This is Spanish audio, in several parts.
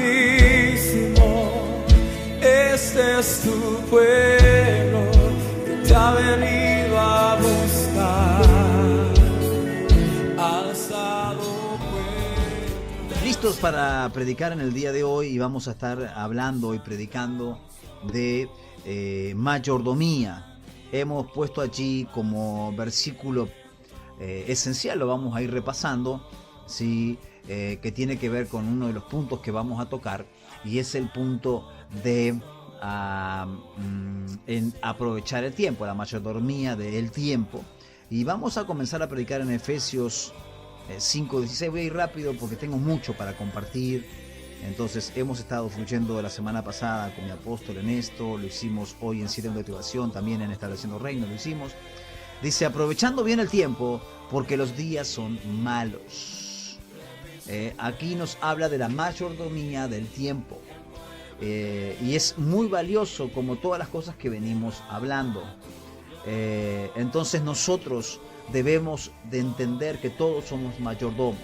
Altísimo, este es tu pueblo que te ha venido a buscar. Alzado pueblo. Listos para predicar en el día de hoy, y vamos a estar hablando y predicando de mayordomía. Hemos puesto allí como versículo esencial, lo vamos a ir repasando, ¿sí? Que tiene que ver con uno de los puntos que vamos a tocar, y es el punto de en aprovechar el tiempo, la mayordomía del tiempo. Y vamos a comenzar a predicar en Efesios 5:16. Voy a ir rápido porque tengo mucho para compartir. Entonces hemos estado fluyendo de la semana pasada con mi apóstol en esto, lo hicimos hoy en 7 de motivación, también en Estableciendo Reino lo hicimos. Dice: aprovechando bien el tiempo porque los días son malos. Aquí nos habla de la mayordomía del tiempo, y es muy valioso como todas las cosas que venimos hablando. Entonces nosotros debemos de entender que todos somos mayordomos.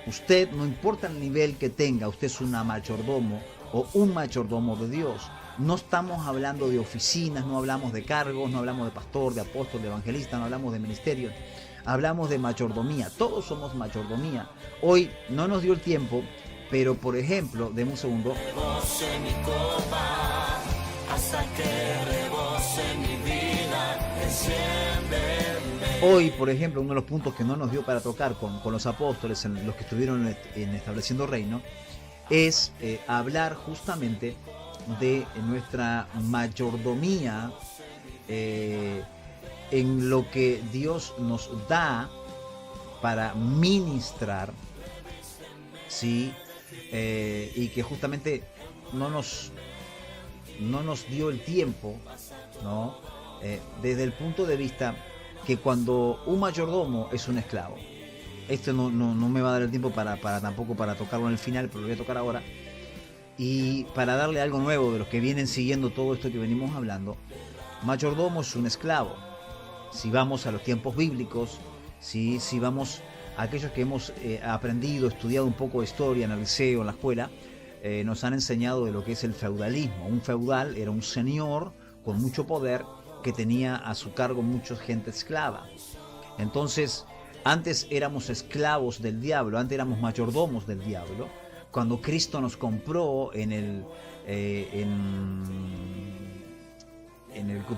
Usted, no importa el nivel que tenga, usted es una mayordomo o un mayordomo de Dios. No estamos hablando de oficinas, no hablamos de cargos, no hablamos de pastor, de apóstol, de evangelista, no hablamos de ministerio. Hablamos de mayordomía, todos somos mayordomía. Hoy no nos dio el tiempo, pero por ejemplo, deme un segundo. Rebose mi copa, hasta que rebose mi vida, enciéndeme. Hoy, por ejemplo, uno de los puntos que no nos dio para tocar con los apóstoles, los que estuvieron en Estableciendo Reino, es hablar justamente de nuestra mayordomía, en lo que Dios nos da para ministrar, ¿sí? Y que justamente no nos dio el tiempo, ¿no? Desde el punto de vista que cuando un mayordomo es un esclavo, esto no me va a dar el tiempo para tampoco para tocarlo en el final, pero lo voy a tocar ahora, y para darle algo nuevo de los que vienen siguiendo todo esto que venimos hablando. Mayordomo es un esclavo. Si vamos a los tiempos bíblicos, si vamos a aquellos que hemos aprendido, estudiado un poco de historia en el liceo, en la escuela, nos han enseñado de lo que es el feudalismo. Un feudal era un señor con mucho poder que tenía a su cargo mucha gente esclava. Entonces, antes éramos esclavos del diablo, antes éramos mayordomos del diablo. Cuando Cristo nos compró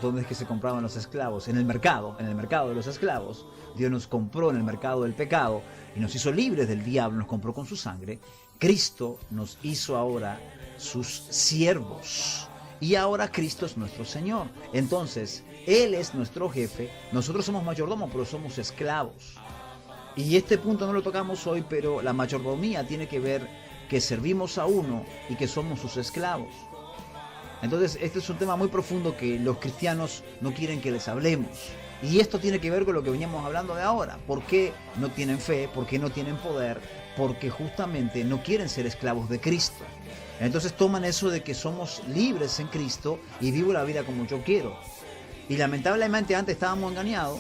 ¿dónde es que se compraban los esclavos? En el mercado de los esclavos. Dios nos compró en el mercado del pecado y nos hizo libres del diablo, nos compró con su sangre. Cristo nos hizo ahora sus siervos, y ahora Cristo es nuestro Señor. Entonces, Él es nuestro jefe, nosotros somos mayordomos, pero somos esclavos. Y este punto no lo tocamos hoy, pero la mayordomía tiene que ver que servimos a uno y que somos sus esclavos. Entonces, este es un tema muy profundo que los cristianos no quieren que les hablemos. Y esto tiene que ver con lo que veníamos hablando de ahora. ¿Por qué no tienen fe? ¿Por qué no tienen poder? Porque justamente no quieren ser esclavos de Cristo. Entonces toman eso de que somos libres en Cristo y vivo la vida como yo quiero. Y lamentablemente antes estábamos engañados.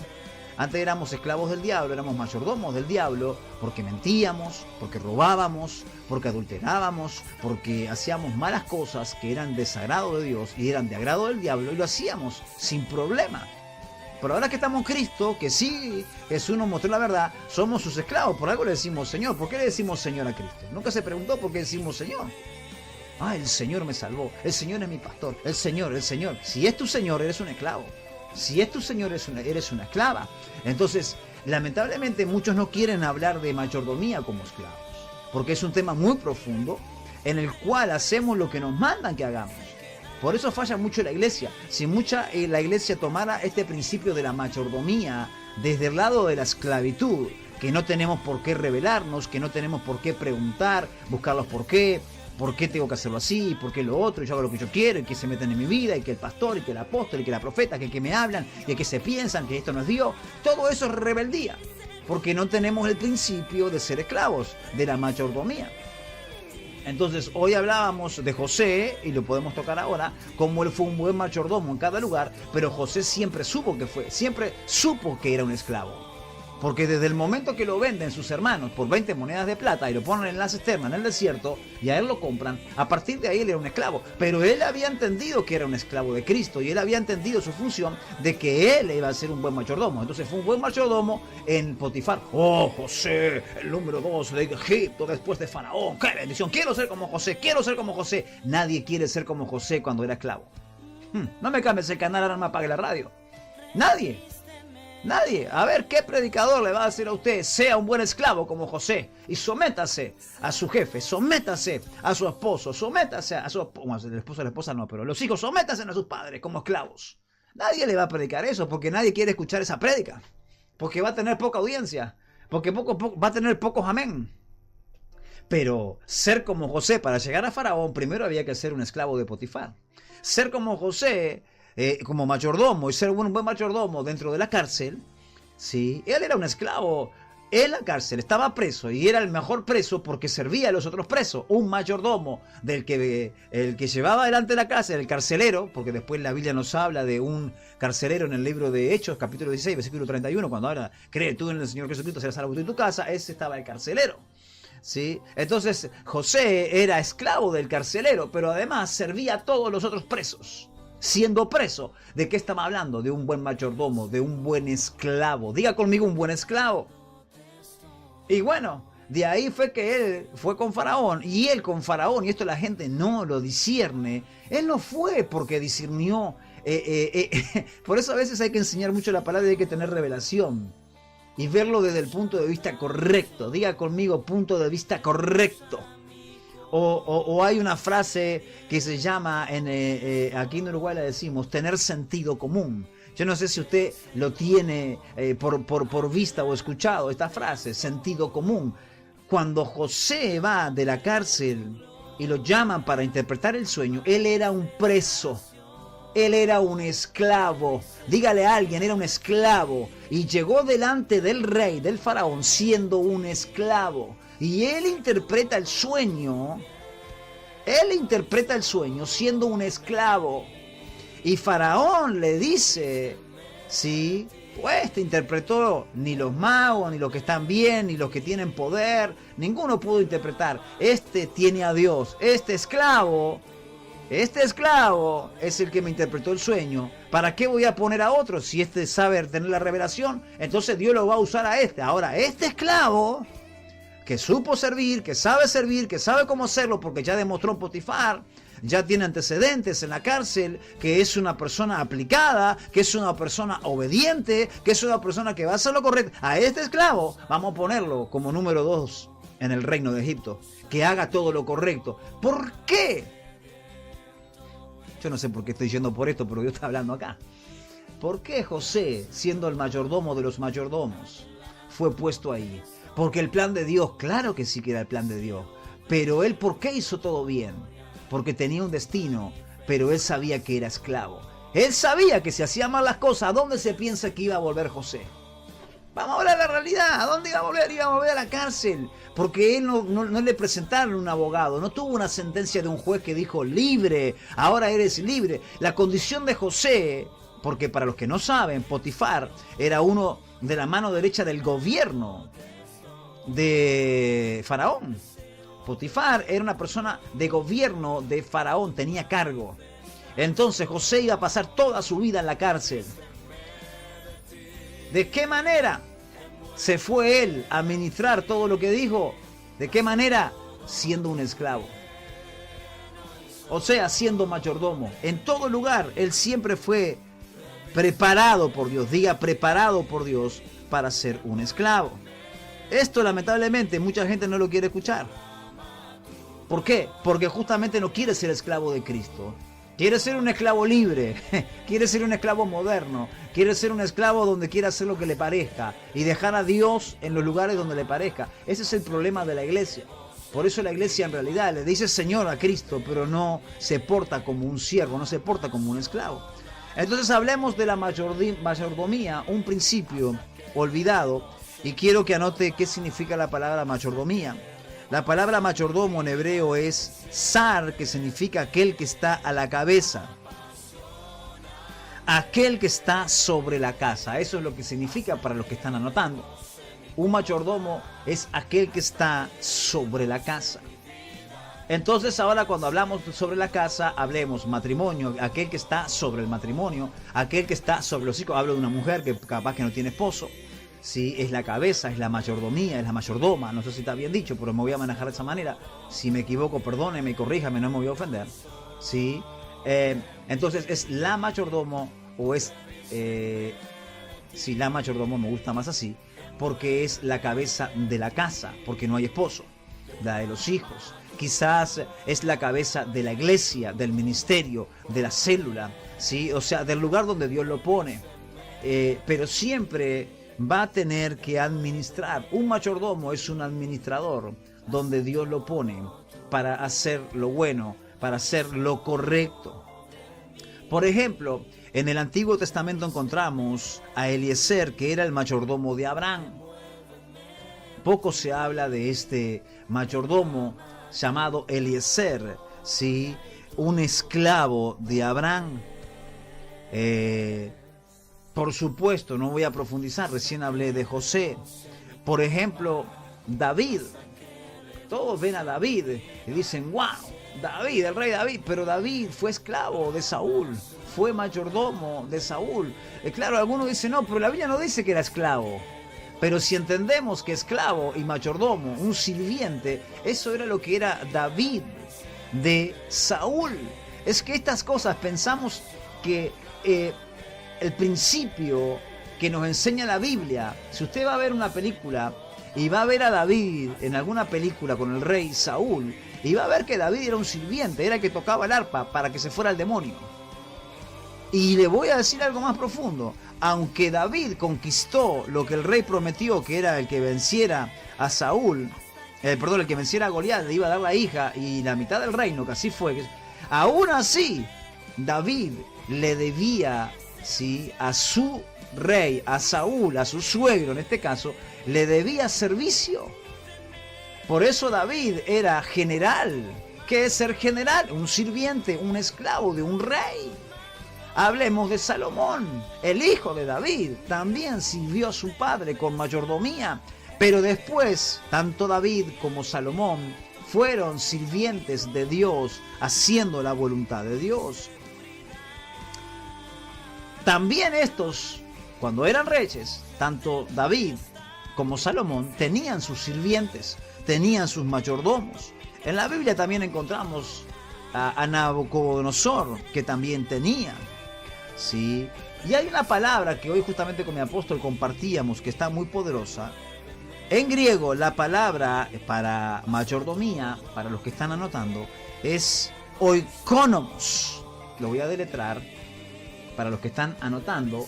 Antes éramos esclavos del diablo, éramos mayordomos del diablo, porque mentíamos, porque robábamos, porque adulterábamos, porque hacíamos malas cosas que eran desagrado de Dios y eran de agrado del diablo, y lo hacíamos sin problema. Pero ahora que estamos en Cristo, que sí, Jesús nos mostró la verdad, somos sus esclavos. Por algo le decimos Señor. ¿Por qué le decimos Señor a Cristo? Nunca se preguntó por qué decimos Señor. El Señor me salvó, el Señor es mi pastor, el Señor. Si es tu Señor, eres un esclavo. Si es tu Señor, eres una esclava. Entonces, lamentablemente muchos no quieren hablar de mayordomía como esclavos, porque es un tema muy profundo en el cual hacemos lo que nos mandan que hagamos. Por eso falla mucho la iglesia. Si la iglesia tomara este principio de la mayordomía desde el lado de la esclavitud, que no tenemos por qué rebelarnos, que no tenemos por qué preguntar, buscar los por qué tengo que hacerlo así, por qué lo otro, y yo hago lo que yo quiero, y que se meten en mi vida, y que el pastor, y que el apóstol, y que la profeta, que me hablan, y que se piensan que esto no es Dios. Todo eso es rebeldía, porque no tenemos el principio de ser esclavos, de la mayordomía. Entonces, hoy hablábamos de José, y lo podemos tocar ahora, como él fue un buen mayordomo en cada lugar, pero José siempre supo que era un esclavo. Porque desde el momento que lo venden sus hermanos por 20 monedas de plata y lo ponen en la cisterna en el desierto y a él lo compran, a partir de ahí él era un esclavo. Pero él había entendido que era un esclavo de Cristo y él había entendido su función de que él iba a ser un buen mayordomo. Entonces fue un buen mayordomo en Potifar. Oh, José, el número 2 de Egipto después de Faraón. ¡Qué bendición! Quiero ser como José, quiero ser como José. Nadie quiere ser como José cuando era esclavo. No me cambies el canal, ahora me apague la radio. Nadie. Nadie. A ver, ¿qué predicador le va a decir a usted? Sea un buen esclavo como José y sométase a su jefe, sométase a su esposo, sométase a su... Bueno, el esposo a la esposa no, pero los hijos sométase a sus padres como esclavos. Nadie le va a predicar eso porque nadie quiere escuchar esa prédica. Porque va a tener poca audiencia. Porque va a tener pocos amén. Pero ser como José para llegar a Faraón, primero había que ser un esclavo de Potifar. Ser como José... como mayordomo y ser un buen mayordomo dentro de la cárcel, ¿sí? Él era un esclavo en la cárcel, estaba preso y era el mejor preso porque servía a los otros presos. Un mayordomo el que llevaba delante de la cárcel, el carcelero, porque después la Biblia nos habla de un carcelero en el libro de Hechos, capítulo 16, versículo 31, cuando habla, cree tú en el Señor Jesucristo, serás salvo tú y tu casa, ese estaba el carcelero. ¿Sí? Entonces José era esclavo del carcelero, pero además servía a todos los otros presos. Siendo preso, ¿de qué estamos hablando? De un buen mayordomo, de un buen esclavo. Diga conmigo, un buen esclavo. Y bueno, de ahí fue que él fue con Faraón. Y él con Faraón, y esto la gente no lo discierne, él no fue porque discernió. Por eso a veces hay que enseñar mucho la palabra y hay que tener revelación. Y verlo desde el punto de vista correcto. Diga conmigo, punto de vista correcto. O hay una frase que se llama, aquí en Uruguay la decimos, tener sentido común. Yo no sé si usted lo tiene por vista o escuchado esta frase, sentido común. Cuando José va de la cárcel y lo llaman para interpretar el sueño, él era un preso. Él era un esclavo. Dígale a alguien, era un esclavo. Y llegó delante del rey, del faraón, siendo un esclavo. Y él interpreta el sueño. Él interpreta el sueño siendo un esclavo. Y Faraón le dice, sí, pues te interpretó ni los magos, ni los que están bien, ni los que tienen poder. Ninguno pudo interpretar. Este tiene a Dios. Este esclavo es el que me interpretó el sueño. ¿Para qué voy a poner a otro si este sabe tener la revelación? Entonces Dios lo va a usar a este. Ahora, este esclavo que supo servir, que sabe cómo hacerlo, porque ya demostró en Potifar, ya tiene antecedentes en la cárcel, que es una persona aplicada, que es una persona obediente, que es una persona que va a hacer lo correcto. A este esclavo vamos a ponerlo como número 2 en el reino de Egipto, que haga todo lo correcto. ¿Por qué? Yo no sé por qué estoy yendo por esto, pero Dios está hablando acá. ¿Por qué José, siendo el mayordomo de los mayordomos, fue puesto ahí? Porque el plan de Dios, claro que sí que era el plan de Dios. Pero él, ¿por qué hizo todo bien? Porque tenía un destino, pero él sabía que era esclavo. Él sabía que si hacía mal las cosas, ¿a dónde se piensa que iba a volver José? Vamos a hablar de la realidad. ¿A dónde iba a volver? Iba a volver a la cárcel. Porque él no le presentaron un abogado. No tuvo una sentencia de un juez que dijo, libre, ahora eres libre. La condición de José, porque para los que no saben, Potifar era uno de la mano derecha del gobierno de Faraón. Potifar era una persona de gobierno de Faraón, tenía cargo. Entonces José iba a pasar toda su vida en la cárcel. ¿De qué manera se fue él a ministrar todo lo que dijo? ¿De qué manera? Siendo un esclavo. O sea, siendo mayordomo. En todo lugar, él siempre fue preparado por Dios. Diga, preparado por Dios para ser un esclavo. Esto lamentablemente mucha gente no lo quiere escuchar. ¿Por qué? Porque justamente no quiere ser esclavo de Cristo. Quiere ser un esclavo libre, quiere ser un esclavo moderno, quiere ser un esclavo donde quiera hacer lo que le parezca y dejar a Dios en los lugares donde le parezca. Ese es el problema de la iglesia. Por eso la iglesia en realidad le dice Señor a Cristo, pero no se porta como un siervo, no se porta como un esclavo. Entonces hablemos de la mayordomía, un principio olvidado, y quiero que anote qué significa la palabra mayordomía. La palabra mayordomo en hebreo es zar, que significa aquel que está a la cabeza. Aquel que está sobre la casa. Eso es lo que significa para los que están anotando. Un mayordomo es aquel que está sobre la casa. Entonces ahora cuando hablamos sobre la casa, hablemos matrimonio, aquel que está sobre el matrimonio, aquel que está sobre los hijos. Hablo de una mujer que capaz que no tiene esposo. Sí, es la cabeza, es la mayordomía, es la mayordoma. No sé si está bien dicho, pero me voy a manejar de esa manera. Si me equivoco, perdóneme y corríjame, no me voy a ofender. Sí, entonces es la mayordomo o es... sí, la mayordomo me gusta más así, porque es la cabeza de la casa, porque no hay esposo, la de los hijos. Quizás es la cabeza de la iglesia, del ministerio, de la célula, ¿sí? O sea, del lugar donde Dios lo pone. Pero siempre va a tener que administrar. Un mayordomo es un administrador donde Dios lo pone para hacer lo bueno, para hacer lo correcto. Por ejemplo, en el Antiguo Testamento encontramos a Eliezer, que era el mayordomo de Abraham. Poco se habla de este mayordomo llamado Eliezer, ¿sí? Un esclavo de Abraham. Por supuesto, no voy a profundizar, recién hablé de José. Por ejemplo, David. Todos ven a David y dicen, wow, David, el rey David. Pero David fue esclavo de Saúl, fue mayordomo de Saúl. Claro, algunos dicen, no, pero la Biblia no dice que era esclavo. Pero si entendemos que esclavo y mayordomo, un sirviente, eso era lo que era David de Saúl. Es que estas cosas pensamos que el principio que nos enseña la Biblia, si usted va a ver una película y va a ver a David en alguna película con el rey Saúl, y va a ver que David era un sirviente, era el que tocaba el arpa para que se fuera el demonio. Y le voy a decir algo más profundo. Aunque David conquistó lo que el rey prometió, que era el que venciera a Saúl, el que venciera a Goliat, le iba a dar la hija y la mitad del reino, que así fue. Aún así, David le debía, ¿sí?, a su rey, a Saúl, a su suegro en este caso, le debía servicio. Por eso David era general. ¿Qué es ser general? Un sirviente, un esclavo de un rey. Hablemos de Salomón, el hijo de David, también sirvió a su padre con mayordomía, pero después, tanto David como Salomón fueron sirvientes de Dios, haciendo la voluntad de Dios. También estos, cuando eran reyes, tanto David como Salomón, tenían sus sirvientes, tenían sus mayordomos. En la Biblia también encontramos a Nabucodonosor, que también tenía. Sí, y hay una palabra que hoy justamente con mi apóstol compartíamos que está muy poderosa. En griego la palabra para mayordomía, para los que están anotando, es oikonomos. Lo voy a deletrar para los que están anotando.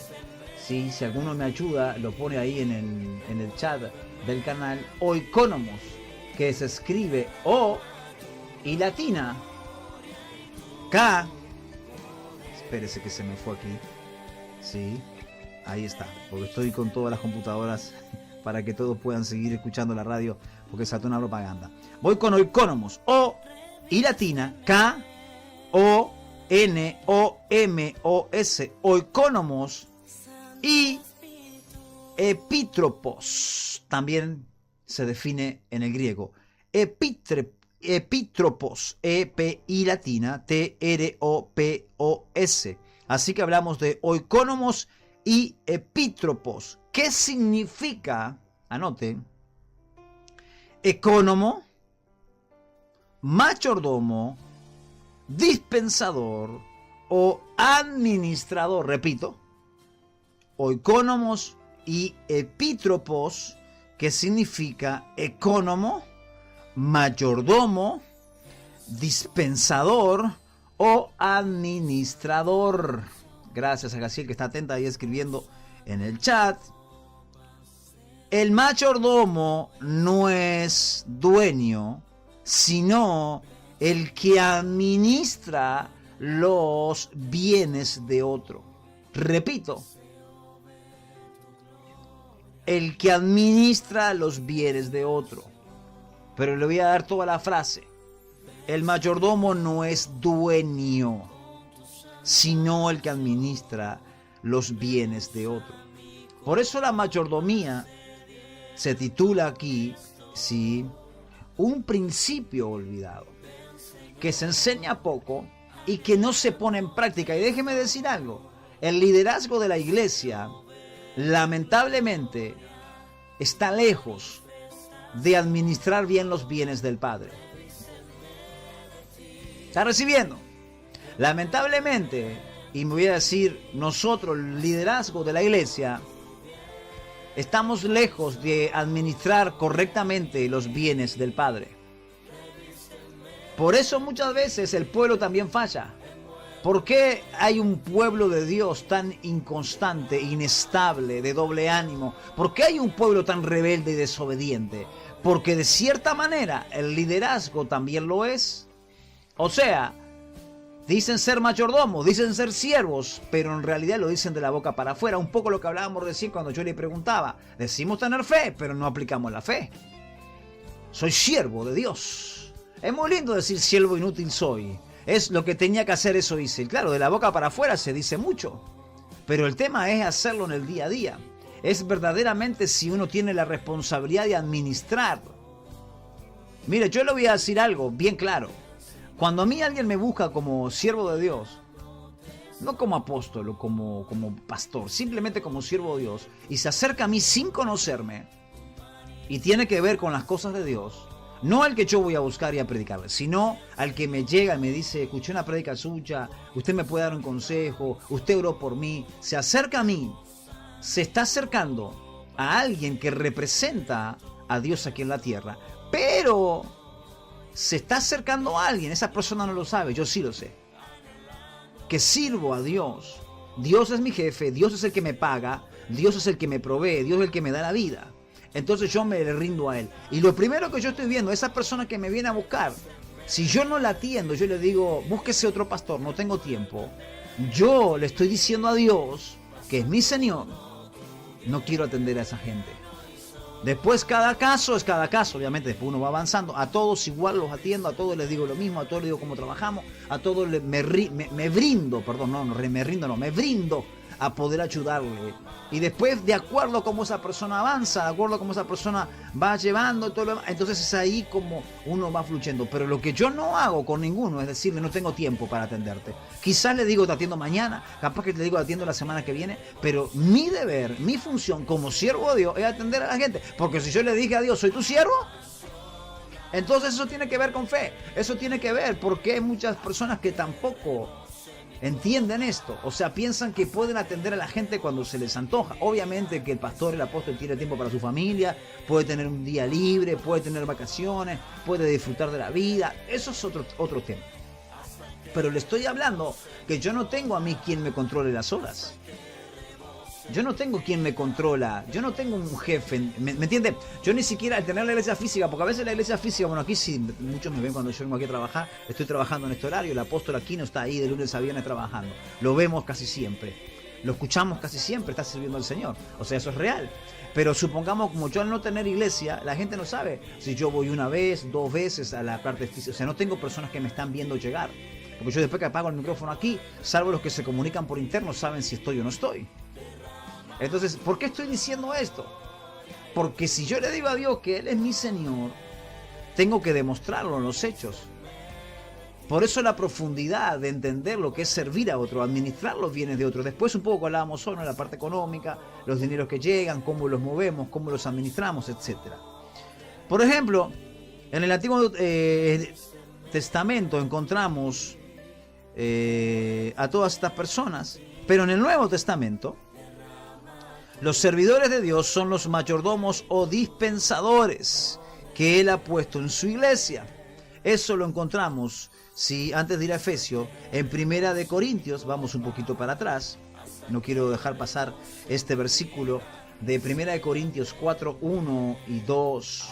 Sí, si alguno me ayuda, lo pone ahí en el chat del canal. Oikonomos, que se escribe O y latina K. Espérese que se me fue aquí. Sí, ahí está. Porque estoy con todas las computadoras para que todos puedan seguir escuchando la radio, porque saltó una propaganda. Voy con oikonomos. O y latina K O N O M O S. Oikonomos y epítropos. También se define en el griego. Epítropos, E-P-I latina, T-R-O-P-O-S. Así que hablamos de oikonomos y epítropos. ¿Qué significa? Anote. Ecónomo, mayordomo, dispensador o administrador. Repito. Oikónomos y epítropos, que significa ecónomo, mayordomo, dispensador o administrador. Gracias a Gaciel, que está atenta ahí escribiendo en el chat. El mayordomo no es dueño, sino el que administra los bienes de otro. Repito, el que administra los bienes de otro. Pero le voy a dar toda la frase. El mayordomo no es dueño, sino el que administra los bienes de otro. Por eso la mayordomía se titula aquí, sí, un principio olvidado, que se enseña poco y que no se pone en práctica. Y déjeme decir algo, el liderazgo de la iglesia, lamentablemente, está lejos de administrar bien los bienes del Padre. ¿Está recibiendo? Lamentablemente, y me voy a decir, nosotros, el liderazgo de la iglesia, estamos lejos de administrar correctamente los bienes del Padre. Por eso muchas veces el pueblo también falla. ¿Por qué hay un pueblo de Dios tan inconstante, inestable, de doble ánimo? ¿Por qué hay un pueblo tan rebelde y desobediente? Porque de cierta manera el liderazgo también lo es. O sea, dicen ser mayordomos, dicen ser siervos, pero en realidad lo dicen de la boca para afuera. Un poco lo que hablábamos recién cuando yo le preguntaba. Decimos tener fe, pero no aplicamos la fe. Soy siervo de Dios. Es muy lindo decir siervo inútil soy. Es lo que tenía que hacer, eso hice. Y claro, de la boca para afuera se dice mucho. Pero el tema es hacerlo en el día a día. Es verdaderamente si uno tiene la responsabilidad de administrar. Mire, yo le voy a decir algo bien claro. Cuando a mí alguien me busca como siervo de Dios, no como apóstol o como pastor, simplemente como siervo de Dios, y se acerca a mí sin conocerme, y tiene que ver con las cosas de Dios, no al que yo voy a buscar y a predicarle, sino al que me llega y me dice, escuché una prédica suya, usted me puede dar un consejo, usted oró por mí, se acerca a mí, se está acercando a alguien que representa a Dios aquí en la tierra, pero se está acercando a alguien, esa persona no lo sabe, yo sí lo sé, que sirvo a Dios. Dios es mi jefe, Dios es el que me paga, Dios es el que me provee, Dios es el que me da la vida. Entonces yo me rindo a Él. Y lo primero que yo estoy viendo, esa persona que me viene a buscar, si yo no la atiendo, yo le digo, búsquese otro pastor, no tengo tiempo. Yo le estoy diciendo a Dios, que es mi Señor, no quiero atender a esa gente. Después cada caso es cada caso, obviamente después uno va avanzando, a todos igual los atiendo, a todos les digo lo mismo, a todos les digo cómo trabajamos, a todos me brindo a poder ayudarle. Y después, de acuerdo a cómo esa persona avanza, de acuerdo a cómo esa persona va llevando todo lo demás, entonces es ahí como uno va fluyendo. Pero lo que yo no hago con ninguno es decirle, no tengo tiempo para atenderte. Quizás le digo, te atiendo mañana, capaz que te digo, te atiendo la semana que viene, pero mi deber, mi función como siervo de Dios es atender a la gente. Porque si yo le dije a Dios, soy tu siervo, entonces eso tiene que ver con fe. Eso tiene que ver porque hay muchas personas que tampoco entienden esto, o sea, piensan que pueden atender a la gente cuando se les antoja. Obviamente que el pastor, el apóstol tiene tiempo para su familia, puede tener un día libre, puede tener vacaciones, puede disfrutar de la vida, eso es otro tema. Pero le estoy hablando que yo no tengo a mí quien me controle las horas. Yo no tengo quien me controla, yo no tengo un jefe, ¿me entiende? Yo ni siquiera al tener la iglesia física, porque a veces la iglesia física, bueno, aquí sí, muchos me ven cuando yo vengo aquí a trabajar, estoy trabajando en este horario, el apóstol Aquino está ahí de lunes a viernes trabajando, lo vemos casi siempre, lo escuchamos casi siempre, está sirviendo al Señor, o sea, eso es real. Pero supongamos, como yo al no tener iglesia, la gente no sabe si yo voy una vez, 2 veces a la parte física, o sea, no tengo personas que me están viendo llegar, porque yo después que apago el micrófono aquí, salvo los que se comunican por interno, saben si estoy o no estoy. Entonces, ¿por qué estoy diciendo esto? Porque si yo le digo a Dios que Él es mi Señor, tengo que demostrarlo en los hechos. Por eso la profundidad de entender lo que es servir a otro, administrar los bienes de otros. Después un poco hablábamos solo en la parte económica, los dineros que llegan, cómo los movemos, cómo los administramos, etc. Por ejemplo, en el Antiguo Testamento encontramos a todas estas personas, pero en el Nuevo Testamento, los servidores de Dios son los mayordomos o dispensadores que Él ha puesto en su iglesia. Eso lo encontramos, si antes de ir a Efesios, en Primera de Corintios, vamos un poquito para atrás, no quiero dejar pasar este versículo de Primera de Corintios 4, 1 y 2,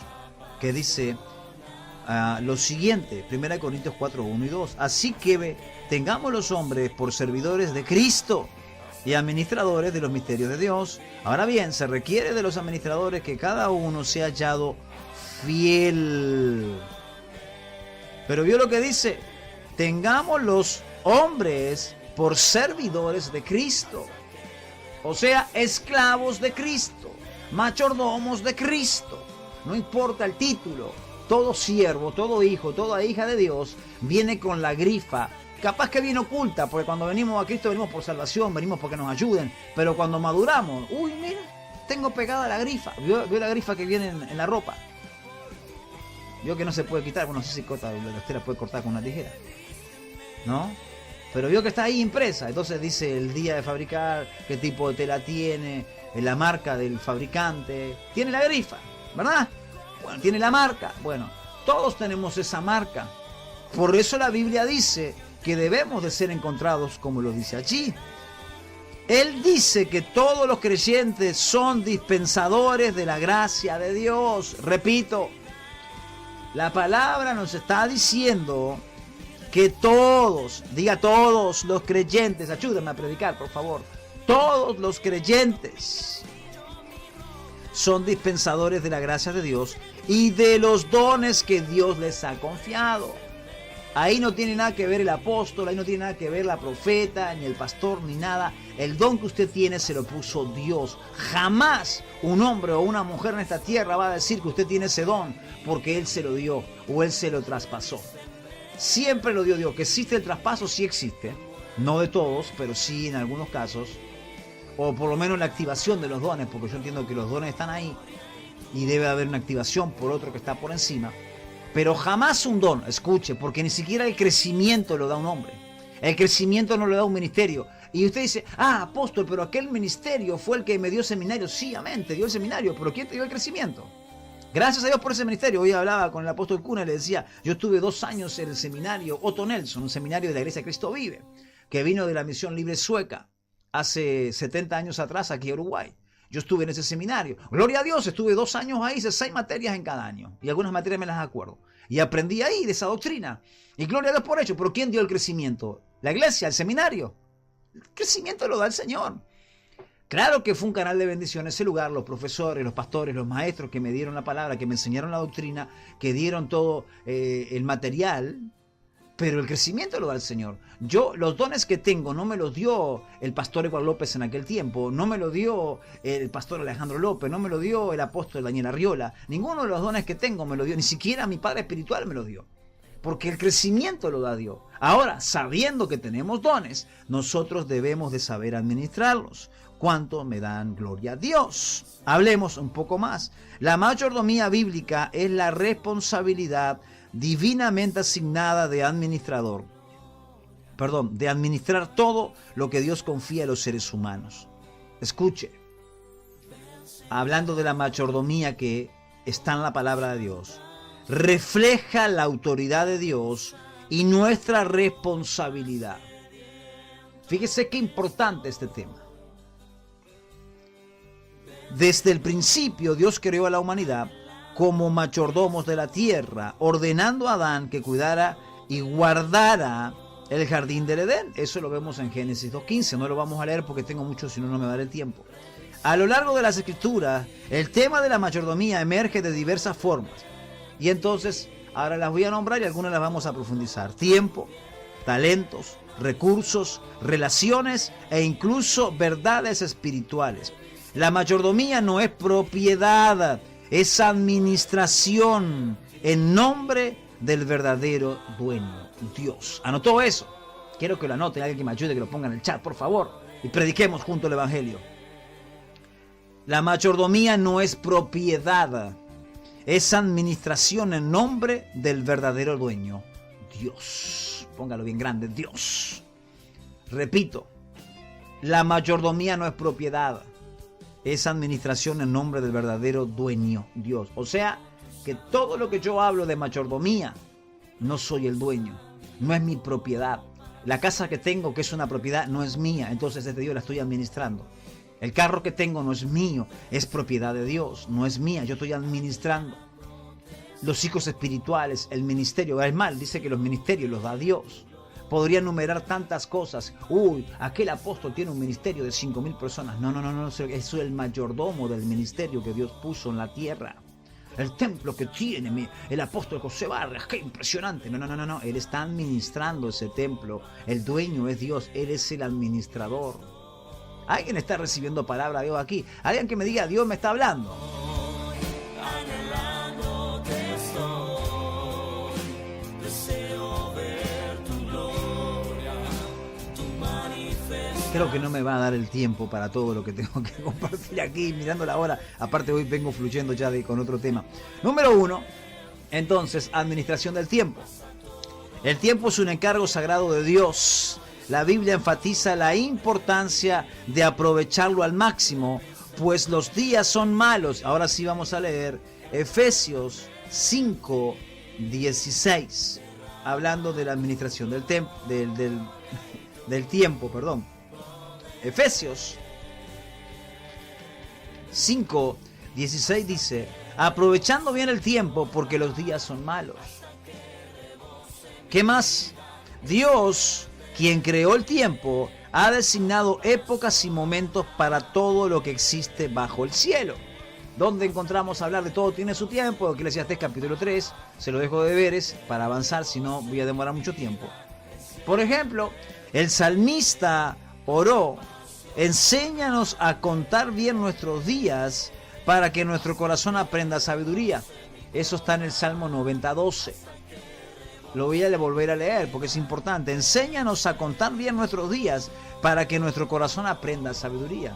que dice lo siguiente, Primera de Corintios 4, 1 y 2, así que tengamos los hombres por servidores de Cristo y administradores de los misterios de Dios. Ahora bien, se requiere de los administradores que cada uno sea hallado fiel. Pero vio lo que dice, tengamos los hombres por servidores de Cristo, o sea, esclavos de Cristo. mayordomos de Cristo. No importa el título, todo siervo, todo hijo, toda hija de Dios viene con la grifa. Capaz que viene oculta, porque cuando venimos a Cristo venimos por salvación, venimos porque nos ayuden. Pero cuando maduramos, uy, mira, tengo pegada la grifa. ¿Vio la grifa que viene en la ropa? Vio que no se puede quitar. Bueno, no sé si usted la puede cortar con una tijera, ¿no? Pero vio que está ahí impresa. Entonces dice el día de fabricar, qué tipo de tela tiene, la marca del fabricante. Tiene la grifa, ¿verdad? Bueno, tiene la marca. Bueno, todos tenemos esa marca. Por eso la Biblia dice que debemos de ser encontrados como lo dice allí. Él dice que todos los creyentes son dispensadores de la gracia de Dios. Repito, la palabra nos está diciendo que todos, diga todos los creyentes, ayúdenme a predicar, por favor. Todos los creyentes son dispensadores de la gracia de Dios y de los dones que Dios les ha confiado. Ahí no tiene nada que ver el apóstol, ahí no tiene nada que ver la profeta, ni el pastor, ni nada. El don que usted tiene se lo puso Dios. Jamás un hombre o una mujer en esta tierra va a decir que usted tiene ese don porque Él se lo dio o Él se lo traspasó. Siempre lo dio Dios. Que existe el traspaso, sí existe. No de todos, pero sí en algunos casos. O por lo menos la activación de los dones, porque yo entiendo que los dones están ahí y debe haber una activación por otro que está por encima. Pero jamás un don, escuche, porque ni siquiera el crecimiento lo da un hombre. El crecimiento no lo da un ministerio. Y usted dice, apóstol, pero aquel ministerio fue el que me dio seminario. Sí, amén, te dio el seminario, pero ¿quién te dio el crecimiento? Gracias a Dios por ese ministerio. Hoy hablaba con el apóstol Cuna y le decía, yo estuve 2 años en el seminario Otto Nelson, un seminario de la Iglesia de Cristo Vive, que vino de la misión libre sueca hace 70 años atrás aquí en Uruguay. Yo estuve en ese seminario. Gloria a Dios, estuve 2 años ahí, hice 6 materias en cada año. Y algunas materias me las acuerdo. Y aprendí ahí de esa doctrina. Y gloria a Dios por ello. Pero ¿quién dio el crecimiento? ¿La iglesia? ¿El seminario? El crecimiento lo da el Señor. Claro que fue un canal de bendición ese lugar. Los profesores, los pastores, los maestros que me dieron la palabra, que me enseñaron la doctrina, que dieron todo el material. Pero el crecimiento lo da el Señor. Yo, los dones que tengo, no me los dio el pastor Eduardo López en aquel tiempo, no me lo dio el pastor Alejandro López, no me lo dio el apóstol Daniel Arriola. Ninguno de los dones que tengo me lo dio, ni siquiera mi padre espiritual me lo dio. Porque el crecimiento lo da Dios. Ahora, sabiendo que tenemos dones, nosotros debemos de saber administrarlos. ¿Cuánto me dan gloria a Dios? Hablemos un poco más. La mayordomía bíblica es la responsabilidad divinamente asignada de administrador. De administrar todo lo que Dios confía a los seres humanos. Escuche, hablando de la mayordomía que está en la palabra de Dios, refleja la autoridad de Dios y nuestra responsabilidad. Fíjese qué importante este tema. Desde el principio Dios creó a la humanidad como mayordomos de la tierra, ordenando a Adán que cuidara y guardara el jardín del Edén. Eso lo vemos en Génesis 2:15. No lo vamos a leer porque tengo mucho, si no, no me dará el tiempo. A lo largo de las Escrituras, el tema de la mayordomía emerge de diversas formas. Y entonces, ahora las voy a nombrar y algunas las vamos a profundizar. Tiempo, talentos, recursos, relaciones e incluso verdades espirituales. La mayordomía no es propiedad, es administración en nombre del verdadero dueño, Dios. ¿Anotó eso? Quiero que lo anote, alguien que me ayude, que lo ponga en el chat, por favor. Y prediquemos junto el Evangelio. La mayordomía no es propiedad, es administración en nombre del verdadero dueño, Dios. Póngalo bien grande, Dios. Repito, la mayordomía no es propiedad, es administración en nombre del verdadero dueño, Dios. O sea, que todo lo que yo hablo de mayordomía, no soy el dueño, no es mi propiedad. La casa que tengo, que es una propiedad, no es mía, entonces desde Dios la estoy administrando. El carro que tengo no es mío, es propiedad de Dios, no es mía, yo estoy administrando. Los hijos espirituales, el ministerio, es mal, dice que los ministerios los da Dios. Podría enumerar tantas cosas. Uy, aquel apóstol tiene un ministerio de 5.000 personas. No, eso es el mayordomo del ministerio que Dios puso en la tierra. El templo que tiene el apóstol José Barras, qué impresionante. No, él está administrando ese templo. El dueño es Dios, él es el administrador. Alguien está recibiendo palabra de Dios aquí. Alguien que me diga, Dios me está hablando. Anhelándote estoy, deseo ver tu gloria, tu manifestación. Creo que no me va a dar el tiempo para todo lo que tengo que compartir aquí, mirando la hora. Aparte hoy vengo fluyendo ya con otro tema. Número 1, entonces, administración del tiempo. El tiempo es un encargo sagrado de Dios. La Biblia enfatiza la importancia de aprovecharlo al máximo, pues los días son malos. Ahora sí vamos a leer Efesios 5:16, hablando de la administración del tiempo, perdón. Efesios 5:16 dice, aprovechando bien el tiempo porque los días son malos. ¿Qué más? Dios, quien creó el tiempo, ha designado épocas y momentos para todo lo que existe bajo el cielo. ¿Dónde encontramos hablar de todo tiene su tiempo? Eclesiastés capítulo 3, se lo dejo de deberes para avanzar, si no voy a demorar mucho tiempo. Por ejemplo, el salmista oró, enséñanos a contar bien nuestros días para que nuestro corazón aprenda sabiduría. Eso está en el Salmo 90:12. Lo voy a volver a leer porque es importante. Enséñanos a contar bien nuestros días para que nuestro corazón aprenda sabiduría.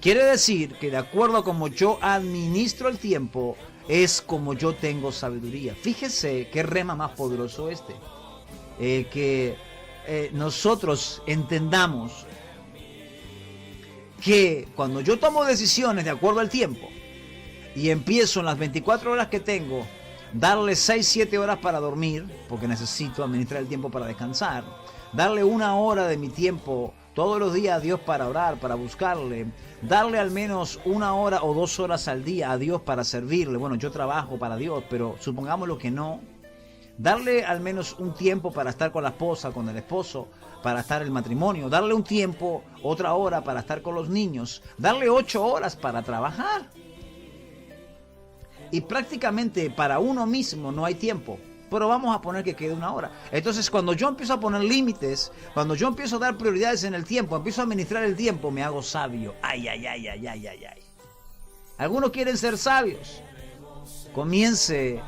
Quiere decir que de acuerdo a como yo administro el tiempo, es como yo tengo sabiduría. Fíjese qué rema más poderoso este. Que nosotros entendamos que cuando yo tomo decisiones de acuerdo al tiempo y empiezo en las 24 horas que tengo, darle 6-7 horas para dormir, porque necesito administrar el tiempo para descansar, darle 1 hora de mi tiempo todos los días a Dios para orar, para buscarle, darle al menos 1 hora o 2 horas al día a Dios para servirle. Bueno, yo trabajo para Dios, pero supongámoslo que no. Darle al menos un tiempo para estar con la esposa, con el esposo, para estar en el matrimonio, darle un tiempo, otra hora para estar con los niños, darle 8 horas para trabajar. Y prácticamente para uno mismo no hay tiempo, pero vamos a poner que quede 1 hora. Entonces cuando yo empiezo a poner límites, cuando yo empiezo a dar prioridades en el tiempo, empiezo a administrar el tiempo, me hago sabio. Ay. Algunos quieren ser sabios. Comience,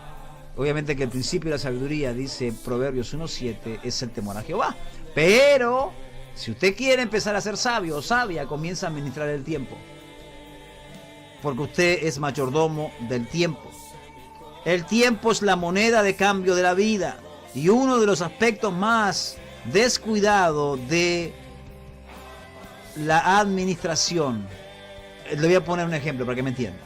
obviamente que el principio de la sabiduría, dice Proverbios 1:7, es el temor a Jehová. Pero si usted quiere empezar a ser sabio o sabia, comienza a administrar el tiempo. Porque usted es mayordomo del tiempo. El tiempo es la moneda de cambio de la vida y uno de los aspectos más descuidados de la administración. Le voy a poner un ejemplo para que me entienda.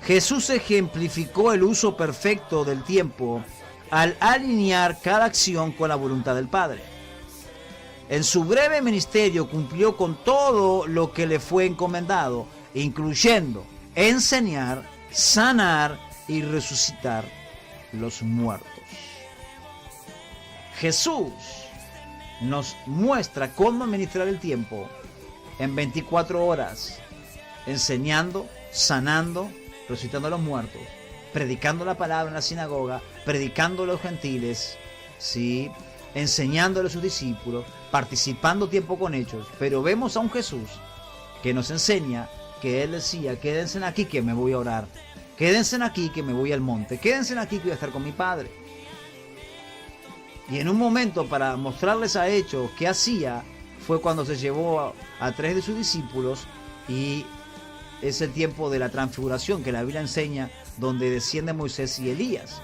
Jesús ejemplificó el uso perfecto del tiempo al alinear cada acción con la voluntad del Padre. En su breve ministerio cumplió con todo lo que le fue encomendado, incluyendo enseñar, sanar y resucitar los muertos. Jesús nos muestra cómo administrar el tiempo en 24 horas, enseñando, sanando, resucitando a los muertos, predicando la palabra en la sinagoga, predicando a los gentiles, ¿sí? Enseñándole a sus discípulos, participando tiempo con ellos. Pero vemos a un Jesús que nos enseña que Él decía, quédense aquí que me voy a orar, quédense aquí que me voy al monte, quédense aquí que voy a estar con mi Padre. Y en un momento, para mostrarles a ellos qué hacía, fue cuando se llevó a 3 de sus discípulos, y es el tiempo de la transfiguración que la Biblia enseña, donde desciende Moisés y Elías,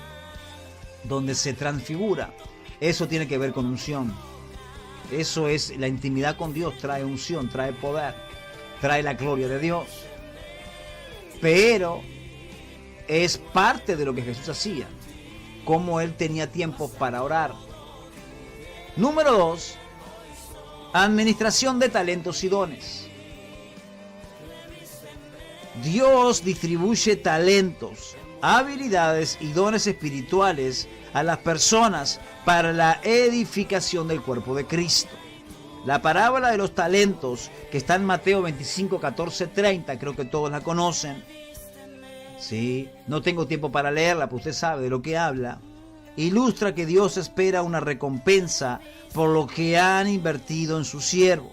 donde se transfigura. Eso tiene que ver con unción. Eso es la intimidad con Dios, trae unción, trae poder, trae la gloria de Dios. Pero es parte de lo que Jesús hacía, cómo Él tenía tiempo para orar. Número 2, administración de talentos y dones. Dios distribuye talentos, habilidades y dones espirituales a las personas para la edificación del cuerpo de Cristo. La parábola de los talentos, que está en Mateo 25, 14, 30, creo que todos la conocen. Sí, no tengo tiempo para leerla, pero usted sabe de lo que habla. Ilustra que Dios espera una recompensa por lo que han invertido en sus siervos.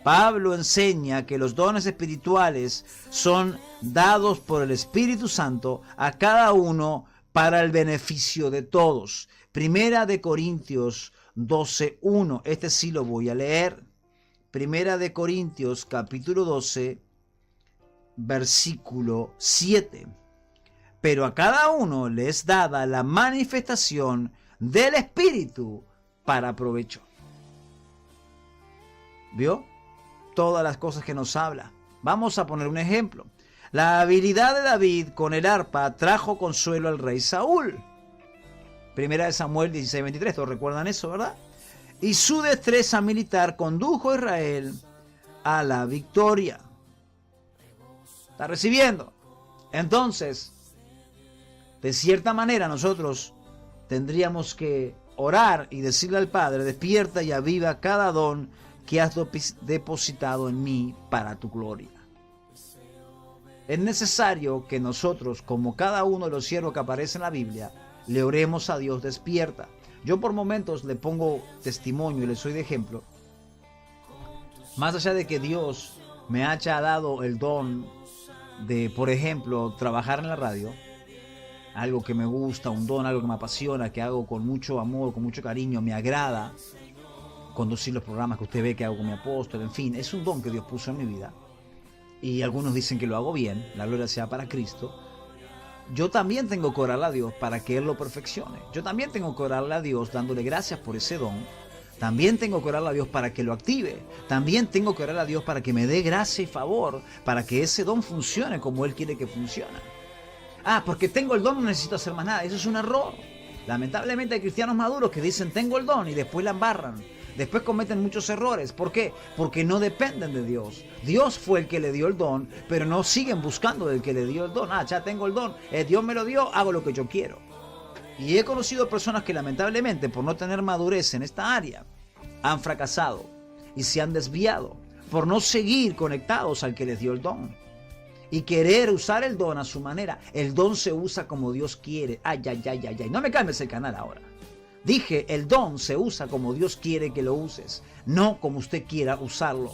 Pablo enseña que los dones espirituales son dados por el Espíritu Santo a cada uno para el beneficio de todos. Primera de Corintios 12:1. Este sí lo voy a leer. Primera de Corintios capítulo 12, versículo 7. Pero a cada uno le es dada la manifestación del Espíritu para provecho. ¿Vio? Todas las cosas que nos habla. Vamos a poner un ejemplo. La habilidad de David con el arpa trajo consuelo al rey Saúl. Primera de Samuel 16:23, todos recuerdan eso, ¿verdad? Y su destreza militar condujo a Israel a la victoria. ¿Está recibiendo? Entonces, de cierta manera nosotros tendríamos que orar y decirle al Padre: despierta y aviva cada don que has depositado en mí para tu gloria. Es necesario que nosotros, como cada uno de los siervos que aparece en la Biblia, le oremos a Dios: despierta. Yo por momentos le pongo testimonio y le soy de ejemplo. Más allá de que Dios me haya dado el don de, por ejemplo, trabajar en la radio, algo que me gusta, un don, algo que me apasiona, que hago con mucho amor, con mucho cariño, me agrada conducir los programas que usted ve que hago con mi apóstol, en fin, es un don que Dios puso en mi vida. Y algunos dicen que lo hago bien, la gloria sea para Cristo. Yo también tengo que orarle a Dios para que Él lo perfeccione. Yo también tengo que orarle a Dios dándole gracias por ese don. También tengo que orarle a Dios para que lo active. También tengo que orarle a Dios para que me dé gracia y favor, para que ese don funcione como Él quiere que funcione. Porque tengo el don, no necesito hacer más nada. Eso es un error. Lamentablemente hay cristianos maduros que dicen tengo el don y después la embarran. Después cometen muchos errores. ¿Por qué? Porque no dependen de Dios. Dios fue el que le dio el don, pero no siguen buscando del que le dio el don. Ya tengo el don, Dios me lo dio, hago lo que yo quiero. Y he conocido personas que lamentablemente, por no tener madurez en esta área, han fracasado y se han desviado por no seguir conectados al que les dio el don y querer usar el don a su manera. El don se usa como Dios quiere. Ay. No me cambies el canal ahora. Dije, el don se usa como Dios quiere que lo uses, no como usted quiera usarlo.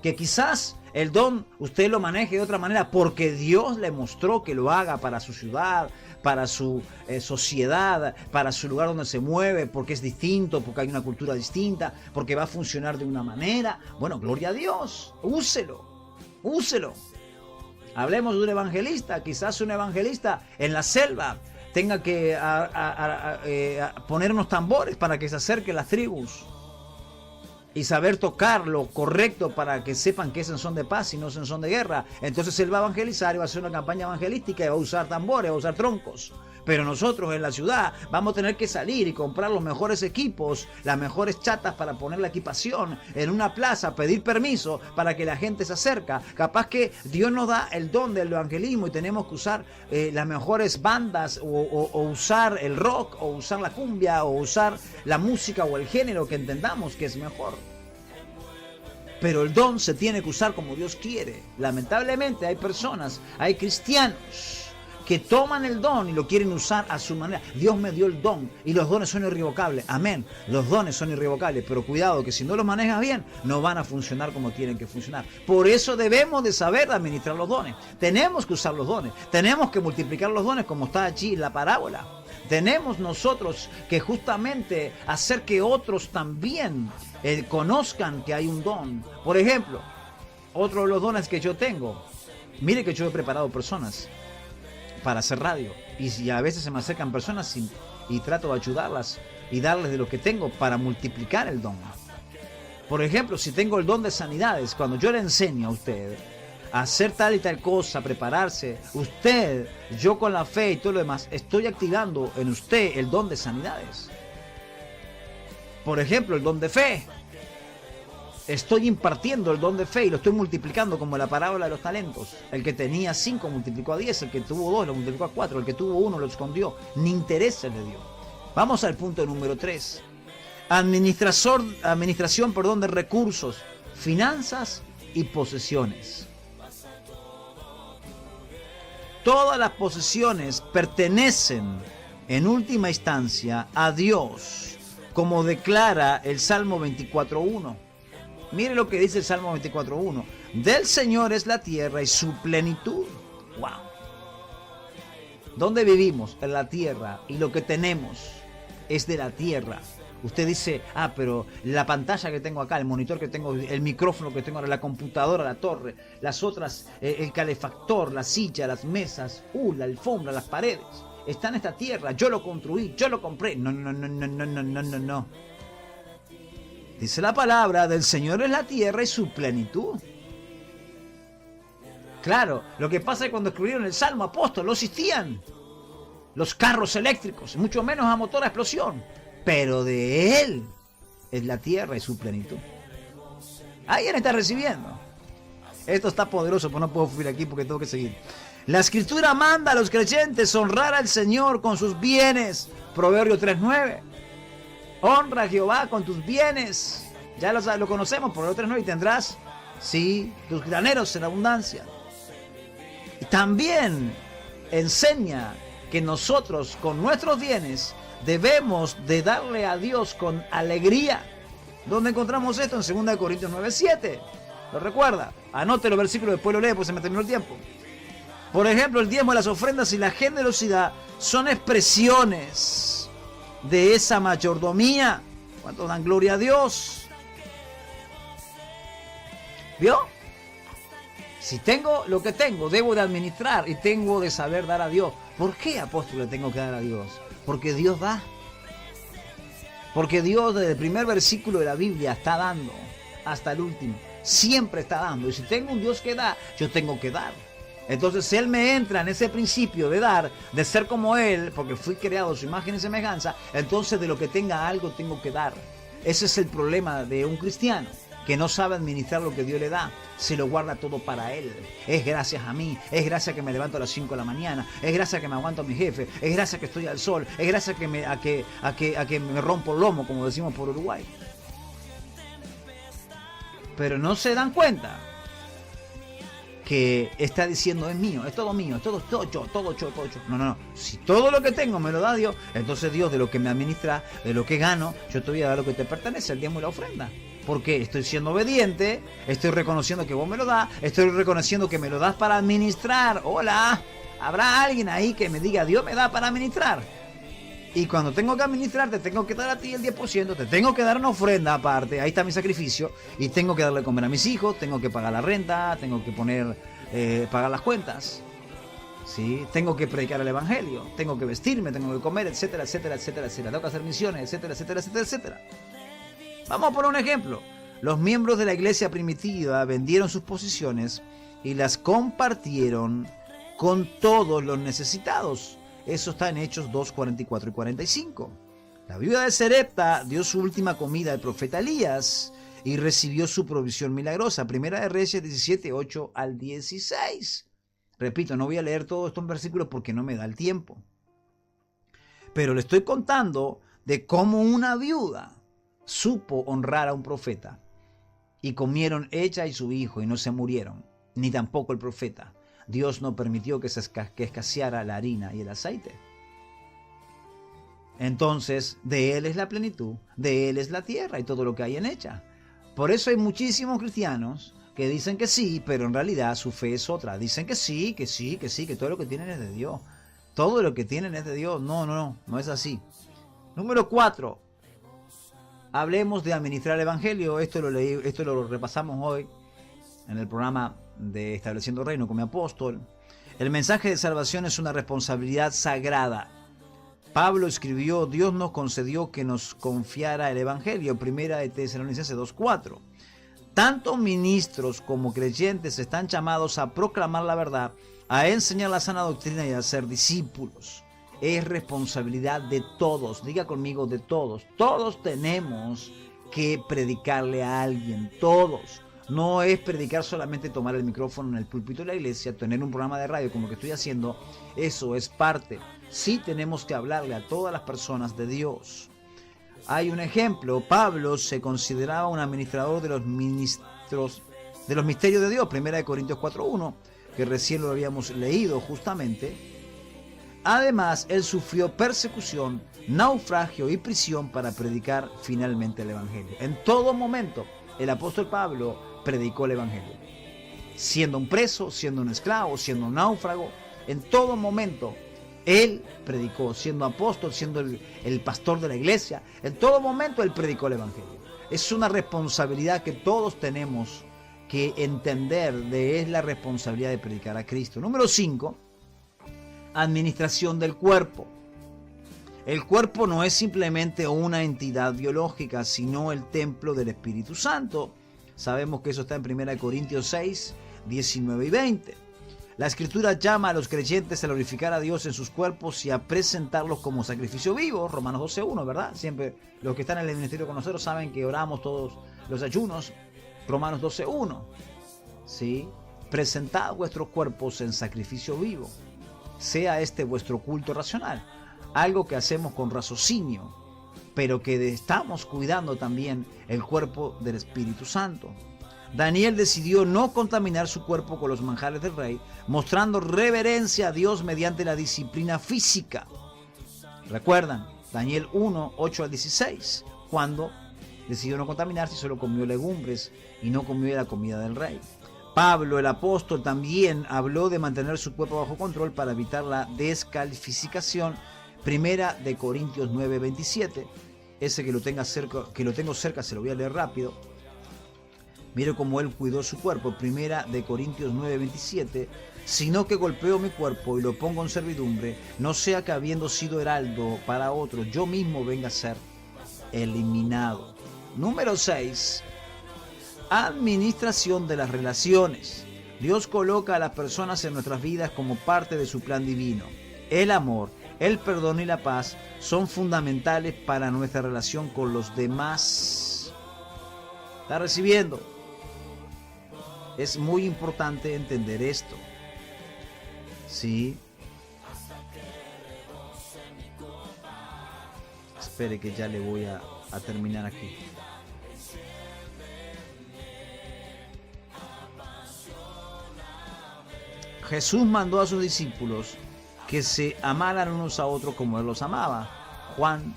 Que quizás el don usted lo maneje de otra manera porque Dios le mostró que lo haga para su ciudad, para su sociedad, para su lugar donde se mueve, porque es distinto, porque hay una cultura distinta, porque va a funcionar de una manera. Bueno, gloria a Dios, úselo. Hablemos de un evangelista, quizás un evangelista en la selva tenga que poner unos tambores para que se acerquen las tribus y saber tocar lo correcto para que sepan que es en son de paz y no es en son de guerra. Entonces él va a evangelizar y va a hacer una campaña evangelística y va a usar tambores, va a usar troncos. Pero nosotros en la ciudad vamos a tener que salir y comprar los mejores equipos, las mejores chatas para poner la equipación en una plaza, pedir permiso para que la gente se acerque. Capaz que Dios nos da el don del evangelismo y tenemos que usar las mejores bandas o usar el rock o usar la cumbia o usar la música o el género que entendamos que es mejor. Pero el don se tiene que usar como Dios quiere. Lamentablemente hay personas, hay cristianos que toman el don y lo quieren usar a su manera. Dios me dio el don y los dones son irrevocables. Amén. Los dones son irrevocables, pero cuidado que si no los manejas bien, no van a funcionar como tienen que funcionar. Por eso debemos de saber administrar los dones. Tenemos que usar los dones. Tenemos que multiplicar los dones como está allí en la parábola. Tenemos nosotros que justamente hacer que otros también conozcan que hay un don. Por ejemplo, otro de los dones que yo tengo. Mire que yo he preparado personas para hacer radio y a veces se me acercan personas y trato de ayudarlas y darles de lo que tengo para multiplicar el don. Por ejemplo, si tengo el don de sanidades, cuando yo le enseño a usted a hacer tal y tal cosa, a prepararse, usted, yo con la fe y todo lo demás, estoy activando en usted el don de sanidades. Por ejemplo, el don de fe. Estoy impartiendo el don de fe y lo estoy multiplicando como la parábola de los talentos. El que tenía 5 multiplicó a 10, el que tuvo 2 lo multiplicó a 4, el que tuvo 1 lo escondió. Ni interés le dio. Vamos al punto número 3. Administración de recursos, finanzas y posesiones. Todas las posesiones pertenecen en última instancia a Dios, como declara el Salmo 24:1. Mire lo que dice el Salmo 24:1. Del Señor es la tierra y su plenitud. ¡Wow! ¿Dónde vivimos? En la tierra. Y lo que tenemos es de la tierra. Usted dice, pero la pantalla que tengo acá, el monitor que tengo, el micrófono que tengo ahora, la computadora, la torre, las otras, el calefactor, la silla, las mesas, la alfombra, las paredes, está en esta tierra. Yo lo construí, yo lo compré. No, no, no, no, no, no, no, no, no. Dice la palabra, del Señor es la tierra y su plenitud. Claro, lo que pasa es que cuando escribieron el Salmo, apóstol, no existían los carros eléctricos, mucho menos a motor a explosión. Pero de Él es la tierra y su plenitud. Alguien está recibiendo. Esto está poderoso, pero no puedo subir aquí porque tengo que seguir. La Escritura manda a los creyentes honrar al Señor con sus bienes. Proverbios 3:9. Honra a Jehová con tus bienes. Ya lo conocemos, Proverbios 3:9. Y tendrás, sí, tus graneros en abundancia. Y también enseña que nosotros con nuestros bienes debemos de darle a Dios con alegría. ¿Dónde encontramos esto? En 2 Corintios 9:7. ¿Lo recuerda? Anote los versículos, después lo lee, pues se me terminó el tiempo. Por ejemplo, el diezmo, las ofrendas y la generosidad son expresiones de esa mayordomía. ¿Cuántos dan gloria a Dios? ¿Vio? Si tengo lo que tengo, debo de administrar y tengo de saber dar a Dios. ¿Por qué, apóstol, le tengo que dar a Dios? Porque Dios da. Porque Dios desde el primer versículo de la Biblia está dando hasta el último. Siempre está dando. Y si tengo un Dios que da, yo tengo que dar. Entonces, si Él me entra en ese principio de dar, de ser como Él, porque fui creado a su imagen y semejanza, entonces de lo que tenga algo tengo que dar. Ese es el problema de un cristiano, que no sabe administrar lo que Dios le da, se lo guarda todo para Él. Es gracias a mí, es gracias a que me levanto a las 5 de la mañana, es gracias a que me aguanto a mi jefe, es gracias a que estoy al sol, es gracias a que me rompo el lomo, como decimos por Uruguay. Pero no se dan cuenta que está diciendo es mío, es todo mío, es todo yo. No. Si todo lo que tengo me lo da Dios, entonces Dios de lo que me administra, de lo que gano, yo te voy a dar lo que te pertenece, el diezmo y la ofrenda. Porque estoy siendo obediente, estoy reconociendo que vos me lo das, estoy reconociendo que me lo das para administrar. Hola, ¿habrá alguien ahí que me diga Dios me da para administrar? Y cuando tengo que administrar, te tengo que dar a ti el 10%, te tengo que dar una ofrenda aparte, ahí está mi sacrificio, y tengo que darle de comer a mis hijos, tengo que pagar la renta, tengo que pagar las cuentas, ¿sí? Tengo que predicar el evangelio, tengo que vestirme, tengo que comer, etcétera, etcétera, etcétera, etcétera, tengo que hacer misiones, etcétera, etcétera, etcétera, etcétera. Vamos a poner un ejemplo. Los miembros de la iglesia primitiva vendieron sus posesiones y las compartieron con todos los necesitados. Eso está en Hechos 2, 44 y 45. La viuda de Sarepta dio su última comida al profeta Elías y recibió su provisión milagrosa. Primera de Reyes 17, 8 al 16. Repito, no voy a leer todos estos versículos porque no me da el tiempo. Pero le estoy contando de cómo una viuda supo honrar a un profeta y comieron ella y su hijo y no se murieron, ni tampoco el profeta. Dios no permitió que escaseara la harina y el aceite. Entonces, de Él es la plenitud, de Él es la tierra y todo lo que hay en ella. Por eso hay muchísimos cristianos que dicen que sí, pero en realidad su fe es otra. Dicen que sí, que todo lo que tienen es de Dios. Todo lo que tienen es de Dios. No es así. Número 4. Hablemos de administrar el evangelio. Esto lo repasamos hoy en el programa de Estableciendo Reino con mi apóstol. El mensaje de salvación es una responsabilidad sagrada. Pablo escribió: Dios nos concedió que nos confiara el evangelio. Primera de Tesalonicenses 2:4. Tanto ministros como creyentes están llamados a proclamar la verdad, a enseñar la sana doctrina y a ser discípulos. Es responsabilidad de todos. Diga conmigo, de todos. Todos tenemos que predicarle a alguien. Todos. No es predicar solamente, tomar el micrófono en el púlpito de la iglesia, tener un programa de radio como el que estoy haciendo. Eso es parte. Sí tenemos que hablarle a todas las personas de Dios. Hay un ejemplo. Pablo se consideraba un administrador de los misterios de Dios. Primera de Corintios 4:1, que recién lo habíamos leído justamente. Además, él sufrió persecución, naufragio y prisión para predicar finalmente el evangelio. En todo momento, el apóstol Pablo predicó el evangelio. Siendo un preso, siendo un esclavo, siendo un náufrago, en todo momento él predicó, siendo apóstol, siendo el pastor de la iglesia, en todo momento él predicó el evangelio. Es una responsabilidad que todos tenemos que entender, es la responsabilidad de predicar a Cristo. Número 5, administración del cuerpo. El cuerpo no es simplemente una entidad biológica, sino el templo del Espíritu Santo. Sabemos que eso está en 1 Corintios 6, 19 y 20. La Escritura llama a los creyentes a glorificar a Dios en sus cuerpos y a presentarlos como sacrificio vivo. Romanos 12:1, ¿verdad? Siempre los que están en el ministerio con nosotros saben que oramos todos los ayunos. Romanos 12:1. ¿Sí? Presentad vuestros cuerpos en sacrificio vivo. Sea este vuestro culto racional. Algo que hacemos con raciocinio, pero que estamos cuidando también el cuerpo del Espíritu Santo. Daniel decidió no contaminar su cuerpo con los manjares del rey, mostrando reverencia a Dios mediante la disciplina física. ¿Recuerdan? Daniel 1, 8 al 16, cuando decidió no contaminarse y solo comió legumbres y no comió la comida del rey. Pablo, el apóstol, también habló de mantener su cuerpo bajo control para evitar la descalificación. 1 Corintios 9, 27. Ese que lo tengo cerca, se lo voy a leer rápido. Mire cómo él cuidó su cuerpo. 1 Corintios 9, 27. Sino que golpeo mi cuerpo y lo pongo en servidumbre, no sea que habiendo sido heraldo para otros, yo mismo venga a ser eliminado. Número 6. Administración de las relaciones. Dios coloca a las personas en nuestras vidas como parte de su plan divino. El amor, el perdón y la paz son fundamentales para nuestra relación con los demás. ¿Está recibiendo? Es muy importante entender esto. ¿Sí? Espere que ya le voy a terminar aquí. Jesús mandó a sus discípulos que se amaran unos a otros como Él los amaba. Juan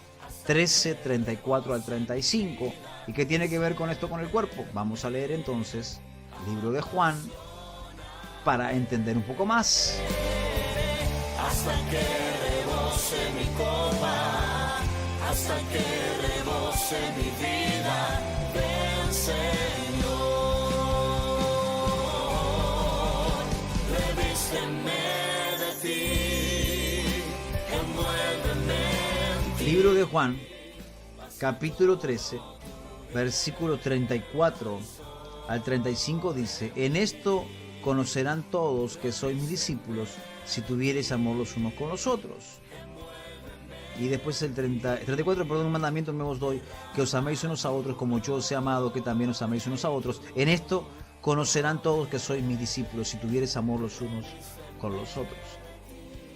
13, 34 al 35. ¿Y qué tiene que ver con esto con el cuerpo? Vamos a leer entonces el libro de Juan para entender un poco más. Hasta que rebose mi copa, hasta que rebose mi vida, ven Señor, revísteme de ti, envuélveme en ti. Libro de Juan, capítulo 13, versículo 34 al 35 dice: en esto conocerán todos que sois mis discípulos, si tuviereis amor los unos con los otros. Y después el 34, un mandamiento nuevo os doy, que os améis unos a otros como yo os he amado, que también os améis unos a otros. En esto conocerán todos que sois mis discípulos, si tuviereis amor los unos con los otros.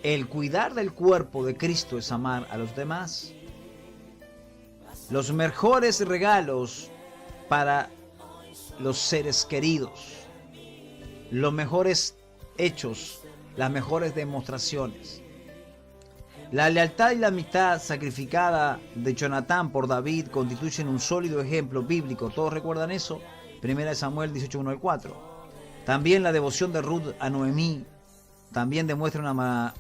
El cuidar del cuerpo de Cristo es amar a los demás. Los mejores regalos para los seres queridos, los mejores hechos, las mejores demostraciones. La lealtad y la amistad sacrificada de Jonatán por David constituyen un sólido ejemplo bíblico. ¿Todos recuerdan eso? 1 Samuel 18, 1 al 4. También la devoción de Ruth a Noemí también demuestra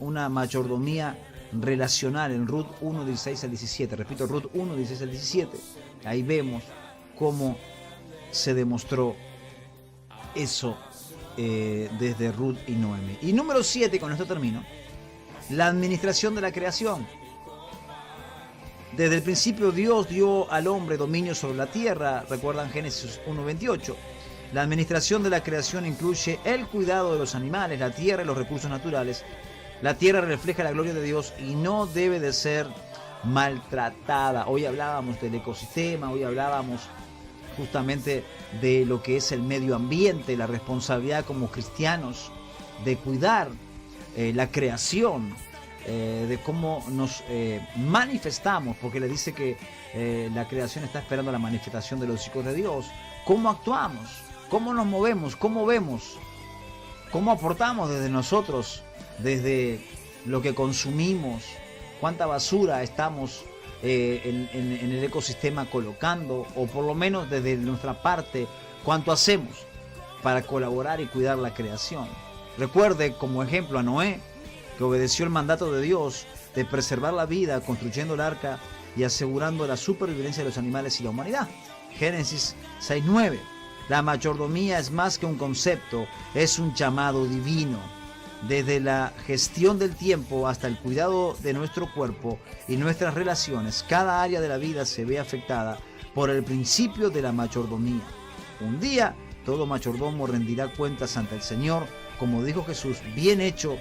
una mayordomía relacional en Ruth 1, 16 al 17. Repito, Ruth 1, 16 al 17. Ahí vemos cómo se demostró eso desde Ruth y Noemí. Y número 7, con esto termino, la administración de la creación. Desde el principio Dios dio al hombre dominio sobre la tierra, recuerdan Génesis 1:28. La administración de la creación incluye el cuidado de los animales, la tierra y los recursos naturales. La tierra refleja la gloria de Dios y no debe de ser maltratada. Hoy hablábamos del ecosistema, hoy hablábamos justamente de lo que es el medio ambiente, la responsabilidad como cristianos de cuidar la creación, de cómo nos manifestamos, porque le dice que la creación está esperando la manifestación de los hijos de Dios. ¿Cómo actuamos? ¿Cómo nos movemos? ¿Cómo vemos? ¿Cómo aportamos desde nosotros, desde lo que consumimos? ¿Cuánta basura estamos en el ecosistema colocando, o por lo menos desde nuestra parte, cuánto hacemos para colaborar y cuidar la creación. Recuerde como ejemplo a Noé, que obedeció el mandato de Dios de preservar la vida construyendo el arca y asegurando la supervivencia de los animales y la humanidad. Génesis 6:9. La mayordomía es más que un concepto, es un llamado divino. Desde la gestión del tiempo hasta el cuidado de nuestro cuerpo y nuestras relaciones, cada área de la vida se ve afectada por el principio de la mayordomía. Un día, todo mayordomo rendirá cuentas ante el Señor, como dijo Jesús: bien hecho,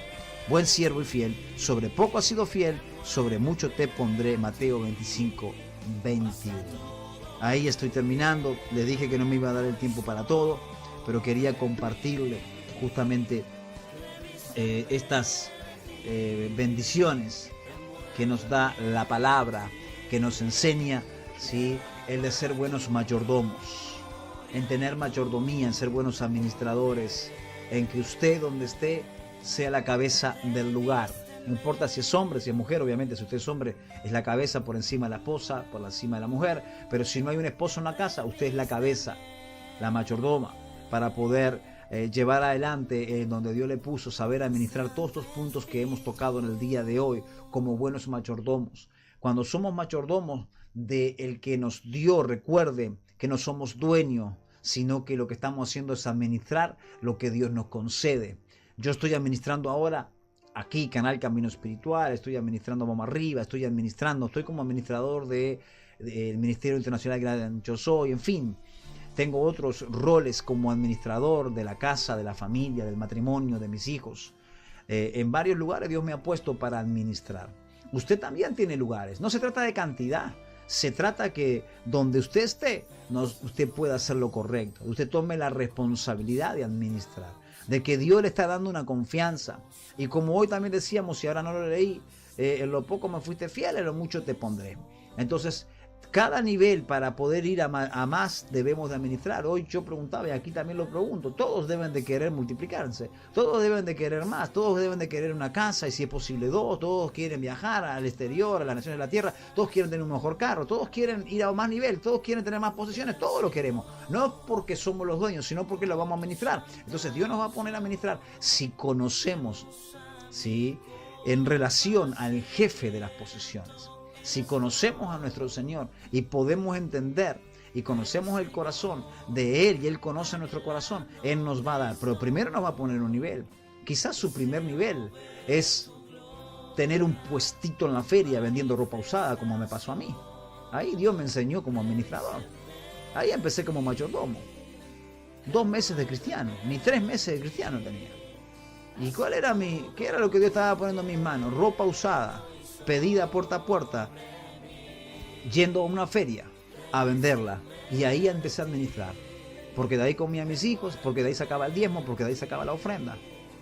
buen siervo y fiel, sobre poco has sido fiel, sobre mucho te pondré. Mateo 25:21. Ahí estoy terminando. Les dije que no me iba a dar el tiempo para todo, pero quería compartirle justamente estas bendiciones que nos da la palabra, que nos enseña, ¿sí?, el de ser buenos mayordomos, en tener mayordomía, en ser buenos administradores, en que usted donde esté sea la cabeza del lugar. No importa si es hombre, si es mujer, obviamente si usted es hombre es la cabeza por encima de la esposa, por encima de la mujer, pero si no hay un esposo en la casa, usted es la cabeza, la mayordoma, para poder llevar adelante donde Dios le puso, saber administrar todos estos puntos que hemos tocado en el día de hoy como buenos mayordomos. Cuando somos mayordomos del que nos dio, recuerde que no somos dueños, sino que lo que estamos haciendo es administrar lo que Dios nos concede. Yo estoy administrando ahora aquí Canal Camino Espiritual, estoy administrando Vamos Arriba, estoy como administrador del Ministerio Internacional Gran Yo Soy, en fin. Tengo otros roles como administrador de la casa, de la familia, del matrimonio, de mis hijos. En varios lugares Dios me ha puesto para administrar. Usted también tiene lugares. No se trata de cantidad. Se trata que donde usted esté, usted pueda hacer lo correcto. Usted tome la responsabilidad de administrar. De que Dios le está dando una confianza. Y como hoy también decíamos, y ahora no lo leí, en lo poco me fuiste fiel, en lo mucho te pondré. Entonces, cada nivel para poder ir a más debemos de administrar. Hoy yo preguntaba y aquí también lo pregunto, todos deben de querer multiplicarse, todos deben de querer más, todos deben de querer una casa y si es posible dos, todos quieren viajar al exterior, a las naciones de la tierra, todos quieren tener un mejor carro, todos quieren ir a más nivel, todos quieren tener más posesiones, todos lo queremos, no porque somos los dueños, sino porque lo vamos a administrar. Entonces Dios nos va a poner a administrar si conocemos, ¿sí?, en relación al jefe de las posesiones. Si conocemos a nuestro Señor y podemos entender y conocemos el corazón de Él y Él conoce nuestro corazón, Él nos va a dar. Pero primero nos va a poner un nivel. Quizás su primer nivel es tener un puestito en la feria vendiendo ropa usada, como me pasó a mí. Ahí Dios me enseñó como administrador. Ahí empecé como mayordomo. 2 meses de cristiano, ni 3 meses de cristiano tenía. ¿Y qué era lo que Dios estaba poniendo en mis manos? Ropa usada, pedida puerta a puerta, yendo a una feria a venderla, y ahí empecé a administrar, porque de ahí comía a mis hijos, porque de ahí sacaba el diezmo, porque de ahí sacaba la ofrenda.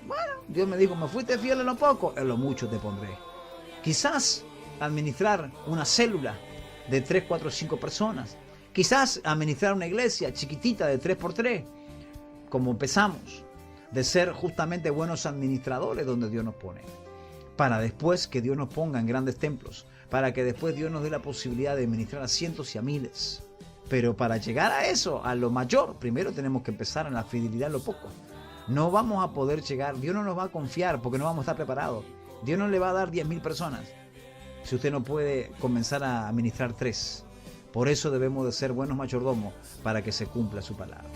Bueno, Dios me dijo: me fuiste fiel en lo poco, en lo mucho te pondré. Quizás administrar una célula de 3, 4, 5 personas, quizás administrar una iglesia chiquitita de 3x3, como empezamos, de ser justamente buenos administradores donde Dios nos pone, para después que Dios nos ponga en grandes templos, para que después Dios nos dé la posibilidad de ministrar a cientos y a miles. Pero para llegar a eso, a lo mayor, primero tenemos que empezar en la fidelidad en lo poco. No vamos a poder llegar, Dios no nos va a confiar porque no vamos a estar preparados. Dios no le va a dar 10.000 personas si usted no puede comenzar a administrar 3. Por eso debemos de ser buenos mayordomos para que se cumpla su palabra.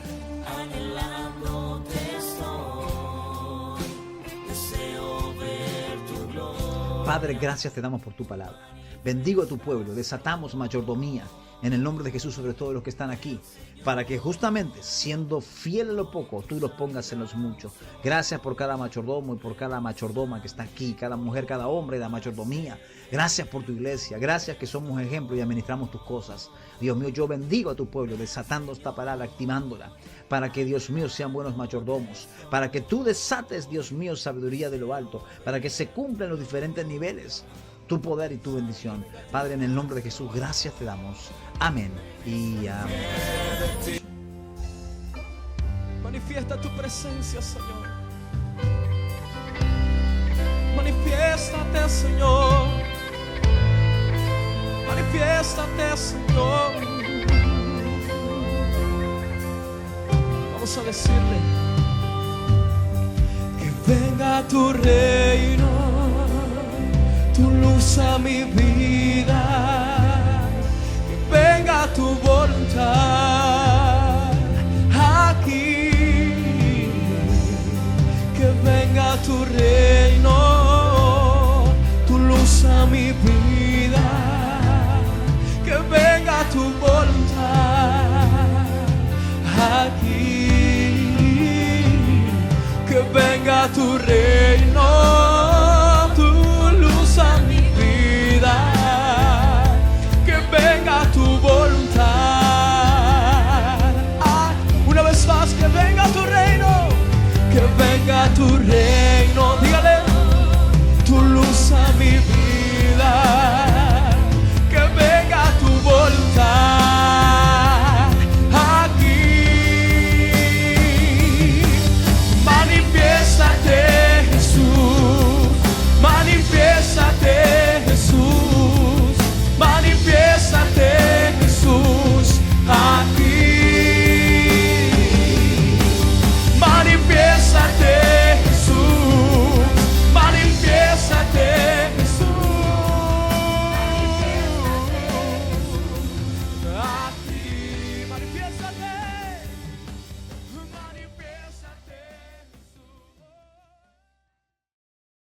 Padre, gracias te damos por tu palabra. Bendigo a tu pueblo, desatamos mayordomía en el nombre de Jesús sobre todos los que están aquí, para que justamente siendo fiel en lo poco, tú los pongas en los muchos. Gracias por cada mayordomo y por cada machordoma que está aquí, cada mujer, cada hombre de la mayordomía. Gracias por tu iglesia, gracias que somos ejemplo y administramos tus cosas. Dios mío, yo bendigo a tu pueblo, desatando esta palabra, activándola, para que, Dios mío, sean buenos mayordomos, para que tú desates, Dios mío, sabiduría de lo alto, para que se cumplan los diferentes niveles, tu poder y tu bendición. Padre, en el nombre de Jesús, gracias te damos. Amén y amén. Manifiesta tu presencia, Señor. Manifiéstate, Señor. Manifiéstate, Señor. Vamos a decirle: que venga tu reino, tu luz a mi vida.